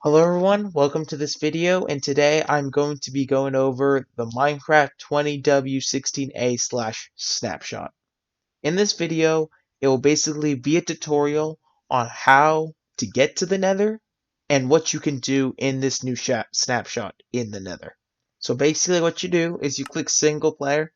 Hello everyone, welcome to this video, and today I'm going to be going over the Minecraft 20W16A/snapshot. In this video, it will basically be a tutorial on how to get to the Nether and what you can do in this new snapshot in the Nether. So basically what you do is you click single player,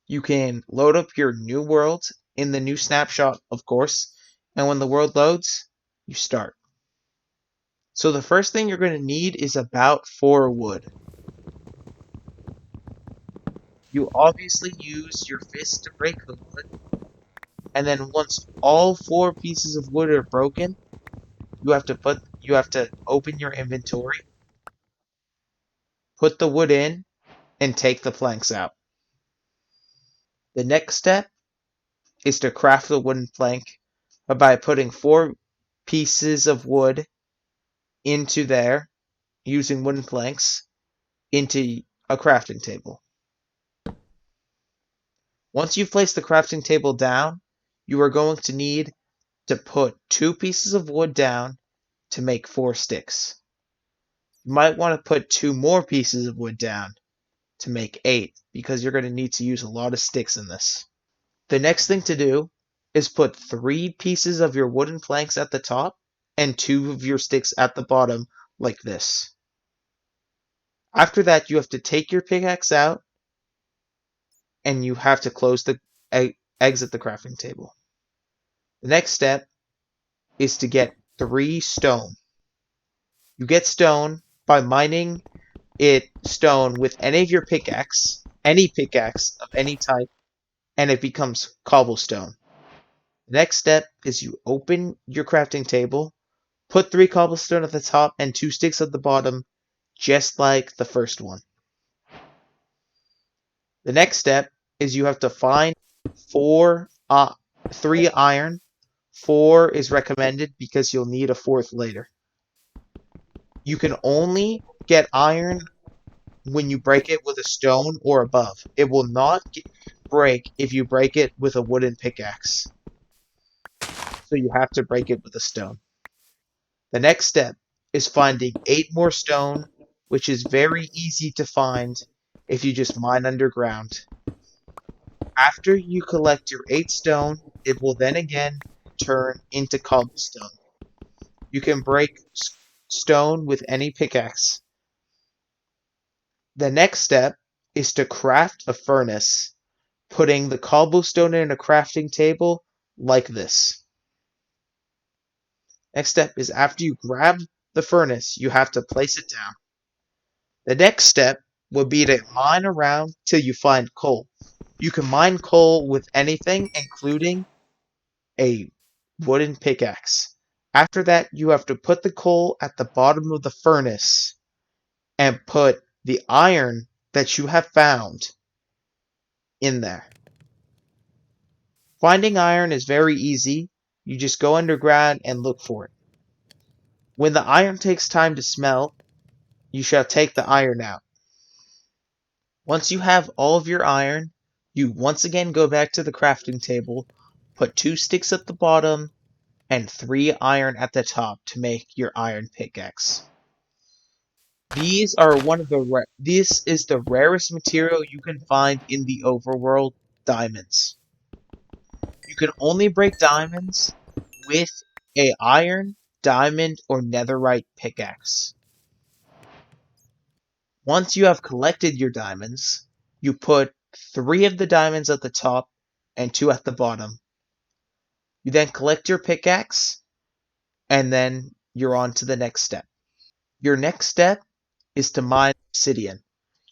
you can load up your new world in the new snapshot, of course, and when the world loads, you start. So the first thing you're going to need is about 4 wood. You obviously use your fist to break the wood, and then once all 4 pieces of wood are broken, you have to open your inventory, put the wood in, and take the planks out. The next step is to craft the wooden plank by putting 4 pieces of wood into there using wooden planks into a crafting table. Once you've placed the crafting table down, you are going to need to put 2 pieces of wood down to make 4 sticks. You might want to put 2 more pieces of wood down to make 8 because you're going to need to use a lot of sticks in this. The next thing to do is put 3 pieces of your wooden planks at the top and 2 of your sticks at the bottom like this. After that, you have to take your pickaxe out and you have to close the exit the crafting table. The next step is to get 3 stone. You get stone by mining stone with any of your any pickaxe of any type, and it becomes cobblestone. The next step is you open your crafting table, put 3 cobblestone at the top and 2 sticks at the bottom, just like the first one. The next step is you have to find 3 iron. 4 is recommended because you'll need a 4th later. You can only get iron when you break it with a stone or above. It will not break if you break it with a wooden pickaxe. So you have to break it with a stone. The next step is finding 8 more stone, which is very easy to find if you just mine underground. After you collect your 8 stone, it will then again turn into cobblestone. You can break stone with any pickaxe. The next step is to craft a furnace, putting the cobblestone in a crafting table like this. Next step is after you grab the furnace, you have to place it down. The next step would be to mine around till you find coal. You can mine coal with anything, including a wooden pickaxe. After that, you have to put the coal at the bottom of the furnace and put the iron that you have found in there. Finding iron is very easy. You just go underground and look for it. When the iron takes time to smelt, you shall take the iron out. Once you have all of your iron, you once again go back to the crafting table, put 2 sticks at the bottom, and 3 iron at the top to make your iron pickaxe. This is the rarest material you can find in the overworld, diamonds. You can only break diamonds with a iron, diamond, or netherite pickaxe. Once you have collected your diamonds, you put 3 of the diamonds at the top and 2 at the bottom. You then collect your pickaxe, and then you're on to the next step. Your next step is to mine obsidian.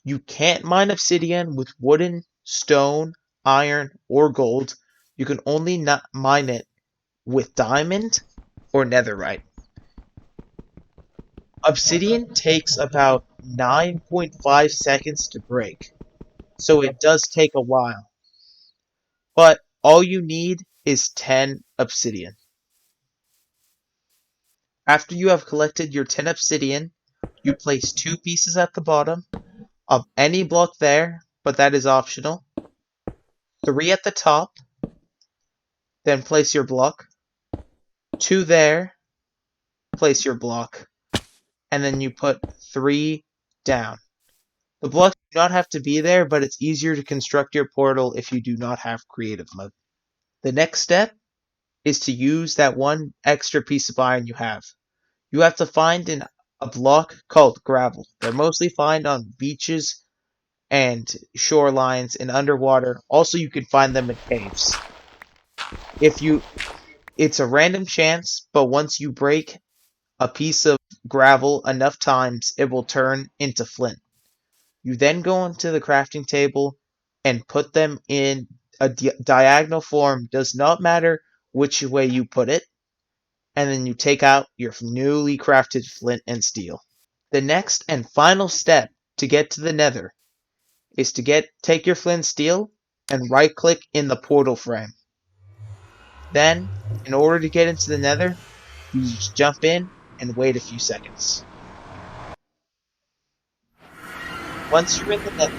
You can't mine obsidian with wooden, stone, iron, or gold. You can only not mine it with diamond or netherite. Obsidian takes about 9.5 seconds to break, so it does take a while. But all you need is 10 obsidian. After you have collected your 10 obsidian, you place 2 pieces at the bottom of any block there, but that is optional. 3 at the top, then place your block. 2 there, place your block. and then you put 3 down. The blocks do not have to be there, but it's easier to construct your portal if you do not have creative mode. The next step is to use that one extra piece of iron you have. You have to find a block called gravel. They're mostly found on beaches and shorelines and underwater. Also, you can find them in caves. If you, it's a random chance, but once you break a piece of gravel enough times, it will turn into flint. You then go onto the crafting table and put them in a diagonal form. Does not matter which way you put it. And then you take out your newly crafted flint and steel. The next and final step to get to the Nether is to take your flint and steel and right click in the portal frame. Then, in order to get into the Nether, you just jump in and wait a few seconds. Once you're in the Nether,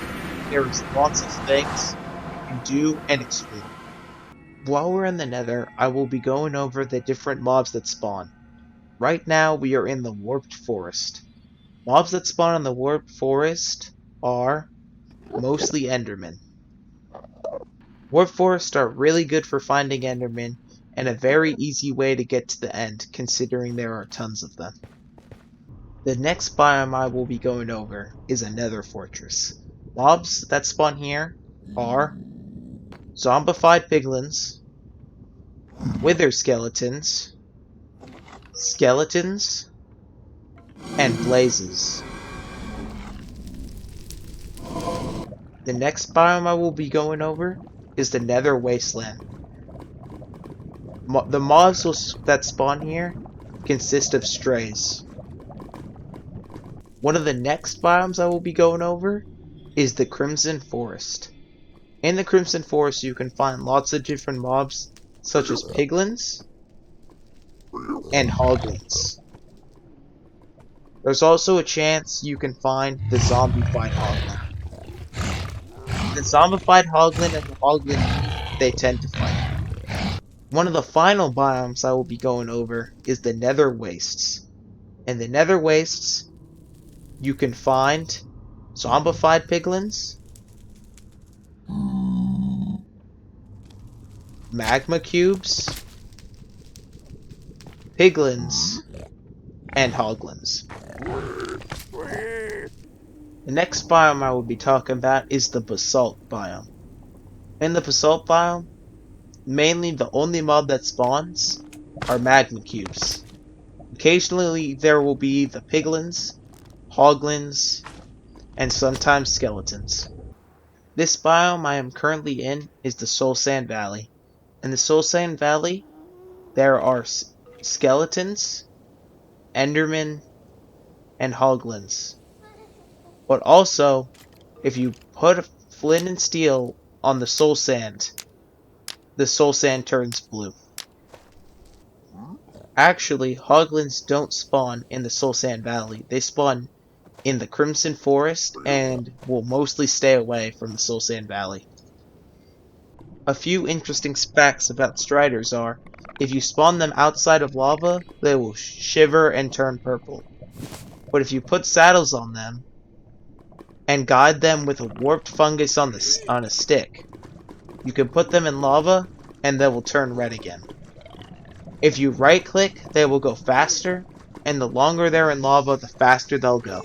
there is lots of things you can do and explore. While we're in the Nether, I will be going over the different mobs that spawn. Right now, we are in the Warped Forest. Mobs that spawn in the Warped Forest are mostly Endermen. Warped Forests are really good for finding Endermen, and a very easy way to get to the end, considering there are tons of them. The next biome I will be going over is a Nether Fortress. Mobs that spawn here are zombified piglins, wither skeletons, skeletons, and blazes. The next biome I will be going over is the Nether Wasteland. The mobs that spawn here consist of strays. One of the next biomes I will be going over is the Crimson Forest. In the Crimson Forest you can find lots of different mobs such as piglins and hoglins. There's also a chance you can find the zombified hoglin. The zombified hoglin and the hoglin meat they tend to fight. One of the final biomes I will be going over is the Nether Wastes. In the Nether Wastes, you can find zombified piglins, magma cubes, piglins, and hoglins. The next biome I will be talking about is the basalt biome. In the basalt biome, mainly the only mob that spawns are magma cubes. Occasionally there will be the piglins, hoglins, and sometimes skeletons. This biome I am currently in is the Soul Sand Valley. In the Soul Sand Valley, there are skeletons, endermen, and hoglins. But also, if you put flint and steel on the soul sand turns blue. Actually, hoglins don't spawn in the Soul Sand Valley. They spawn in the Crimson Forest and will mostly stay away from the Soul Sand Valley. A few interesting facts about striders are, if you spawn them outside of lava, they will shiver and turn purple. But if you put saddles on them and guide them with a warped fungus on a stick, you can put them in lava and they will turn red again. If you right click, they will go faster, and the longer they're in lava, the faster they'll go.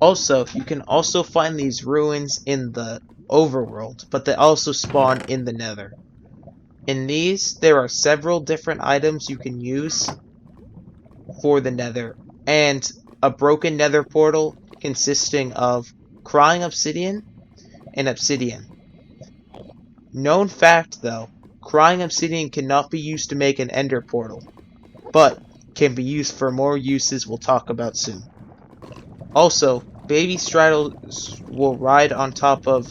Also, you can also find these ruins in the overworld, but they also spawn in the Nether. In these, there are several different items you can use for the Nether, and a broken Nether portal consisting of crying obsidian and obsidian. Known fact though, crying obsidian cannot be used to make an ender portal, but can be used for more uses we'll talk about soon. Also, baby striders will ride on top of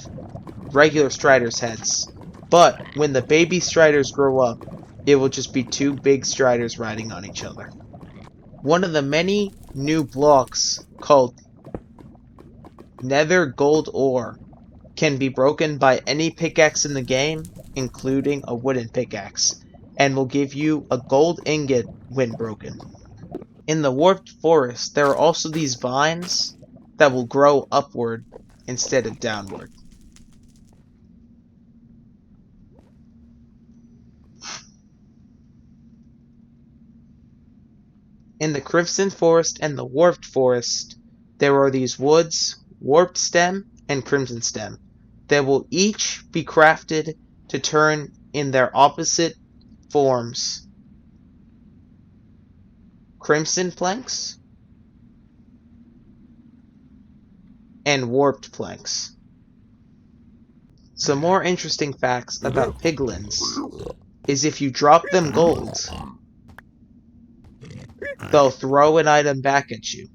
regular striders' heads, but when the baby striders grow up, it will just be two big striders riding on each other. One of the many new blocks called Nether Gold Ore can be broken by any pickaxe in the game, including a wooden pickaxe, and will give you a gold ingot when broken. In the warped forest, there are also these vines that will grow upward instead of downward. In the Crimson Forest and the Warped Forest, there are these woods, Warped Stem and Crimson Stem, that will each be crafted to turn in their opposite forms Crimson Planks and Warped Planks. Some more interesting facts about piglins is if you drop them gold, they'll throw an item back at you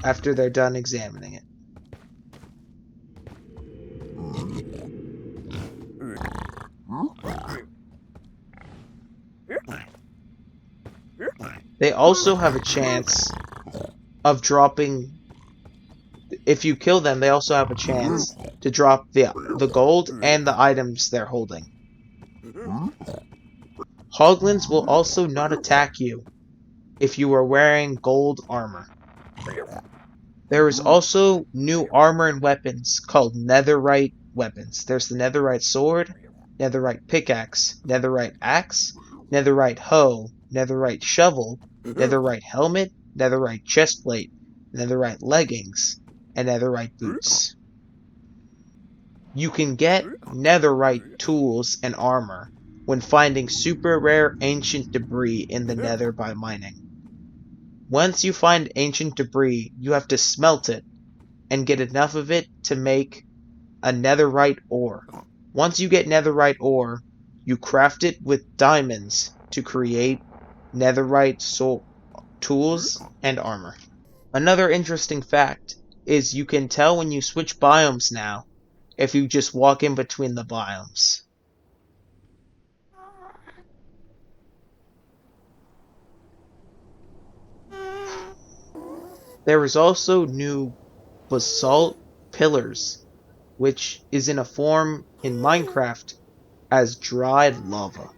after they're done examining it. They also have a chance of dropping, if you kill them, they also have a chance to drop the gold and the items they're holding. Hoglins will also not attack you if you are wearing gold armor. There is also new armor and weapons called netherite weapons. There's the netherite sword, netherite pickaxe, netherite axe, netherite hoe, netherite shovel, netherite helmet, netherite chestplate, netherite leggings, and netherite boots. You can get netherite tools and armor when finding super rare ancient debris in the nether by mining. Once you find ancient debris, you have to smelt it and get enough of it to make a netherite ore. Once you get netherite ore, you craft it with diamonds to create netherite tools and armor. Another interesting fact is you can tell when you switch biomes now if you just walk in between the biomes. There is also new basalt pillars, which is in a form in Minecraft as dried lava.